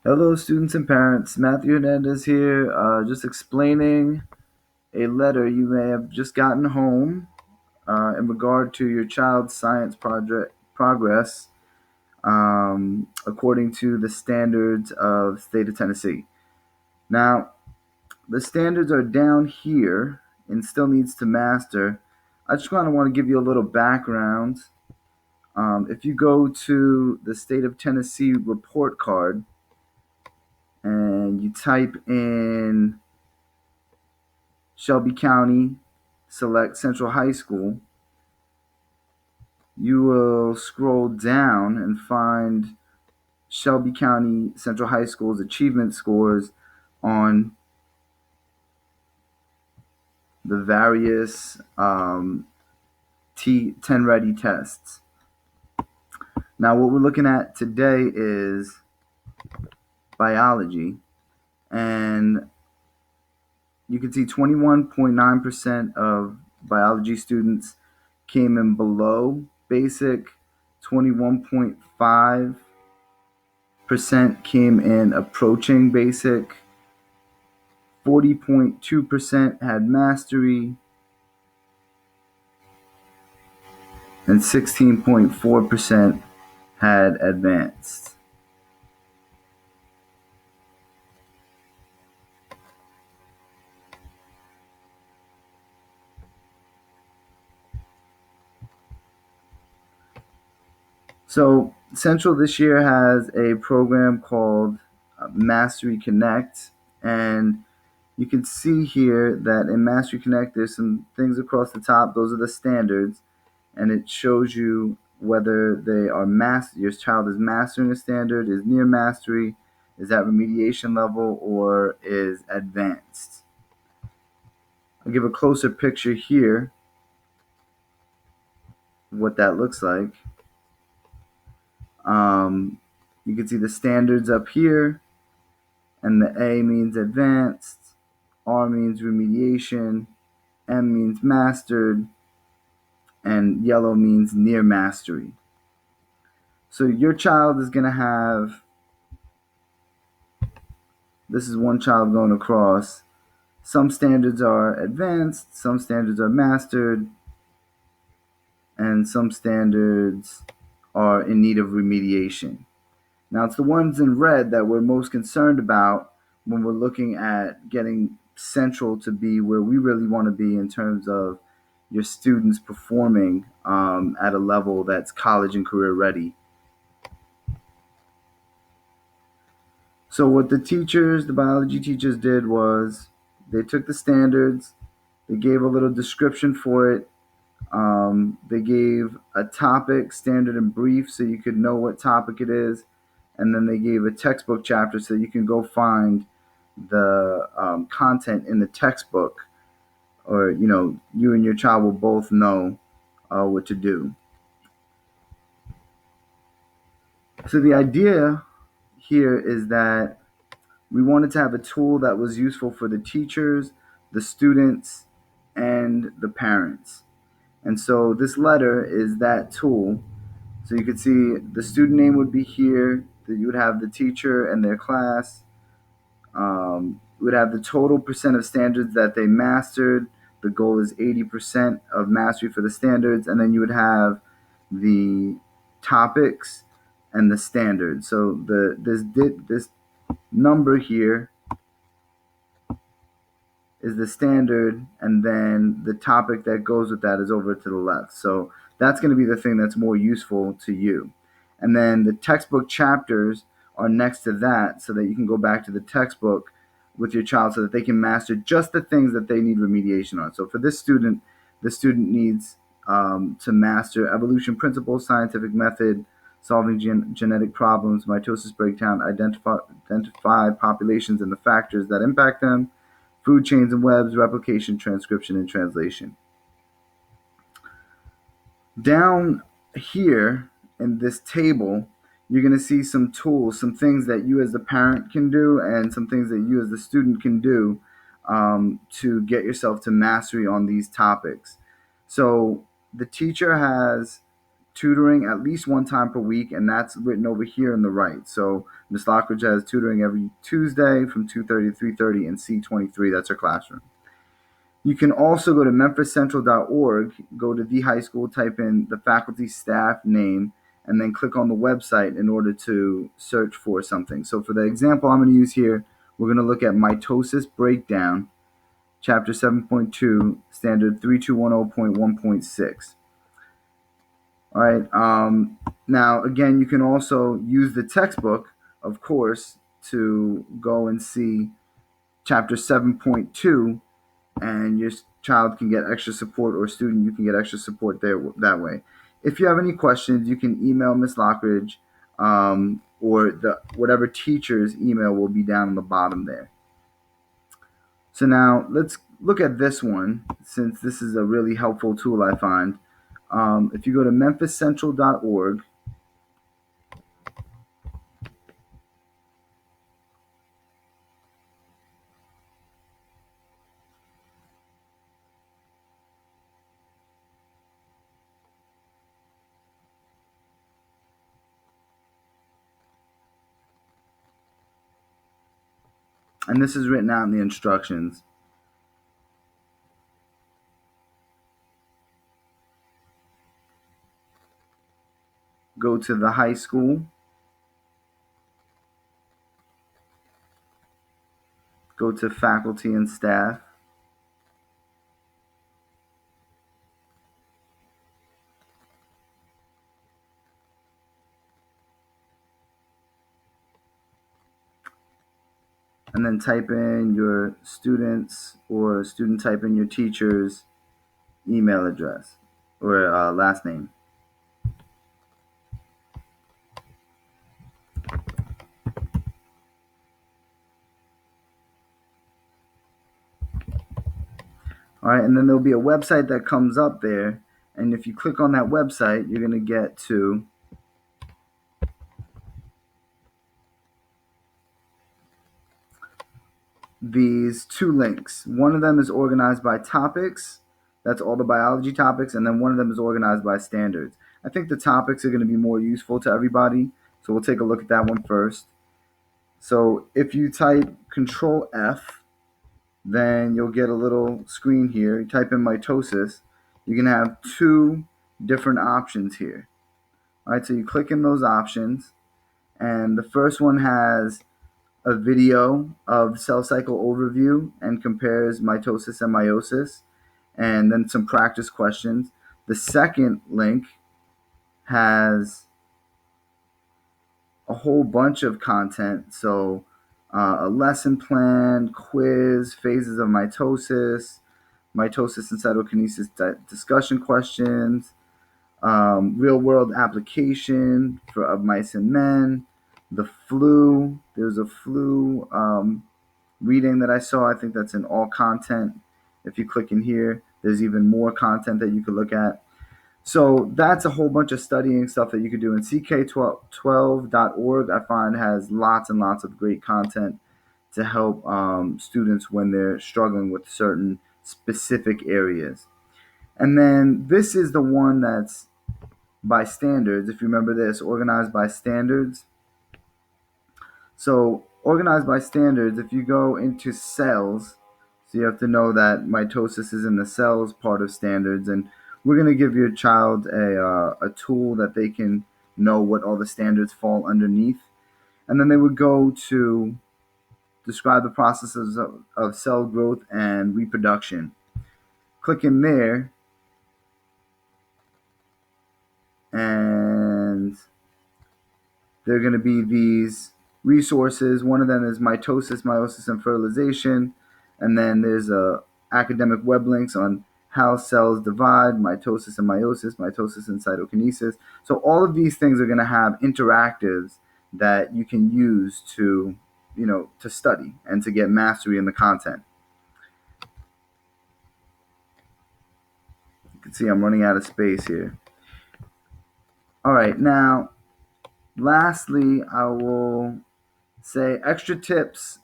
Hello, students and parents. Matthew Hernandez here, just explaining a letter you may have just gotten home in regard to your child's science project progress according to the standards of state of Tennessee. Now, the standards are down here and still needs to master. I just kind of want to give you a little background. If you go to the state of Tennessee report card and you type in Shelby County, select Central High School, you will scroll down and find Shelby County Central High School's achievement scores on the various 10 ready tests. Now, what we're looking at today is biology, and you can see 21.9% of biology students came in below basic, 21.5% came in approaching basic, 40.2% had mastery, and 16.4% had advanced. So Central this year has a program called Mastery Connect, and you can see here that in Mastery Connect there's some things across the top. Those are the standards, and it shows you whether they are your child is mastering a standard, is near mastery, is at remediation level, or is advanced. I'll give a closer picture here of what that looks like. You can see the standards up here, and the A means advanced, R means remediation, M means mastered, and yellow means near mastery. So your child is going to have, this is one child going across. Some standards are advanced, some standards are mastered, and some standards are in need of remediation. Now, it's the ones in red that we're most concerned about when we're looking at getting Central to be where we really want to be in terms of your students performing at a level that's college and career ready. So what the biology teachers did was they took the standards, they gave a little description for it, they gave a topic, standard and brief, so you could know what topic it is, and then they gave a textbook chapter so you can go find the content in the textbook, or you and your child will both know what to do. So the idea here is that we wanted to have a tool that was useful for the teachers, the students, and the parents. And so this letter is that tool. So you could see the student name would be here. That you would have the teacher and their class. You would have the total percent of standards that they mastered. The goal is 80% of mastery for the standards. And then you would have the topics and the standards. So this number here is the standard, and then the topic that goes with that is over to the left. So that's going to be the thing that's more useful to you. And then the textbook chapters are next to that, so that you can go back to the textbook with your child so that they can master just the things that they need remediation on. So for this student, the student needs to master evolution principles, scientific method, solving genetic problems, mitosis breakdown, identify populations and the factors that impact them, food chains and webs, replication, transcription, and translation. Down here in this table, you're going to see some tools, some things that you as the parent can do, and some things that you as the student can do to get yourself to mastery on these topics. So the teacher has tutoring at least one time per week, and that's written over here in the right. So Ms. Lockridge has tutoring every Tuesday from 2:30 to 3:30 in C23. That's her classroom. You can also go to memphiscentral.org, go to the high school, type in the faculty staff name, and then click on the website in order to search for something. So for the example I'm going to use here, we're going to look at mitosis breakdown, chapter 7.2, standard 3210.1.6. All right. Now, again, you can also use the textbook, of course, to go and see chapter 7.2, and your child can get extra support, or student, you can get extra support there that way. If you have any questions, you can email Miss Lockridge, or the whatever teacher's email will be down on the bottom there. So now let's look at this one, since this is a really helpful tool, I find. If you go to memphiscentral.org, and this is written out in the instructions. Go to the high school, go to faculty and staff, and then type in your students, or student type in your teacher's email address or last name. All right, and then there'll be a website that comes up there, and if you click on that website, you're going to get to these two links. One of them is organized by topics. That's all the biology topics, and then one of them is organized by standards. I think the topics are going to be more useful to everybody, so we'll take a look at that one first. So if you type Control F, then you'll get a little screen here. You type in mitosis, you can have two different options here. All right, so you click in those options, and the first one has a video of cell cycle overview and compares mitosis and meiosis, and then some practice questions. The second link has a whole bunch of content, so a lesson plan, quiz, phases of mitosis, mitosis and cytokinesis discussion questions, real world application of mice and men, the flu. There's a flu reading that I saw. I think that's in all content. If you click in here, there's even more content that you could look at. So that's a whole bunch of studying stuff that you could do. And ck12.org, I find, has lots and lots of great content to help students when they're struggling with certain specific areas. And then this is the one that's by standards. If you remember this, organized by standards. So organized by standards, if you go into cells, so you have to know that mitosis is in the cells part of standards, and we're going to give your child a tool that they can know what all the standards fall underneath. And then they would go to describe the processes of cell growth and reproduction. Click in there, and there are going to be these resources. One of them is mitosis, meiosis, and fertilization. And then there's academic web links on how cells divide, mitosis and mitosis and cytokinesis. So all of these things are going to have interactives that you can use to, to study and to get mastery in the content. You can see I'm running out of space here. All right, now, lastly, I will say extra tips.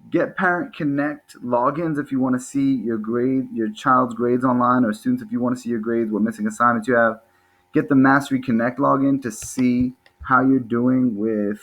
Get Parent Connect logins if you want to see your child's grades online, or students if you want to see your grades, what missing assignments you have. get the Mastery Connect login to see how you're doing with